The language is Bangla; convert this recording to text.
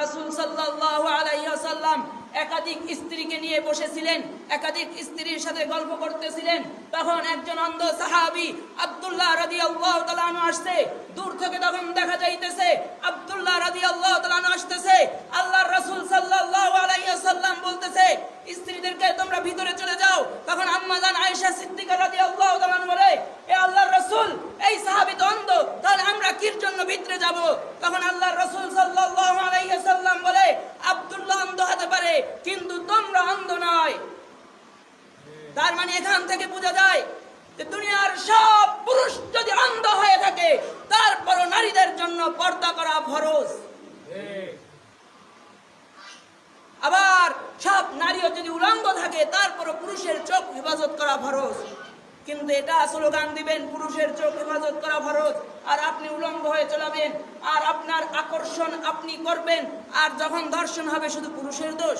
রাসূল সাল্লাল্লাহু আলাইহি ওয়াসাল্লাম একাধিক স্ত্রীকে নিয়ে বসেছিলেন, একাধিক স্ত্রীর সাথে গল্প করতেছিলেন। তখন একজন অন্ধ সাহাবী আব্দুল্লাহ রাদিয়াল্লাহু তাআলা আনহু আসছে। দূর থেকে তখন দেখা যাইতেছে আব্দুল্লাহ রাদিয়াল্লাহু তাআলা আনহু আসতেছে। আল্লাহর রাসূল সাল্লাল্লাহু আলাইহি ওয়াসাল্লাম বলতেছে, স্ত্রীদেরকে তোমরা ভিতরে চলে যাও। তখন আম্মা জান আয়েশা সিদ্দিকা রাদিয়াল্লাহু তাআলা আনহা বলে, এ আল্লাহর রাসূল, এই সাহাবী তো অন্ধ, তাহলে আমরা কির জন্য ভিতরে যাব? তখন আল্লাহর রাসূল সাল্লাল্লাহু আলাইহি ওয়াসাল্লাম বলে, আব্দুল্লাহ অন্ধ হতে পারে, কিন্তু তোমরা অন্ধ নয়। তার মানে এখান থেকে বোঝা যায় যে দুনিয়ার সব পুরুষ যদি অন্ধ হয়ে থাকে, তারপরও নারীদের জন্য পর্দা করা ফরজ। আবার সব নারীও যদি উলঙ্গ থাকে, তারপরও পুরুষের চোখ হেফাজত করা ফরজ। কিন্তু এটা স্লোগান দিবেন পুরুষের চোখ হেফাজত করা ফরজ, আর আপনি উলঙ্গ হয়ে চলাবেন, আর আপনার আকর্ষণ আপনি করবেন, আর যখন দর্শন হবে শুধু পুরুষের দোষ।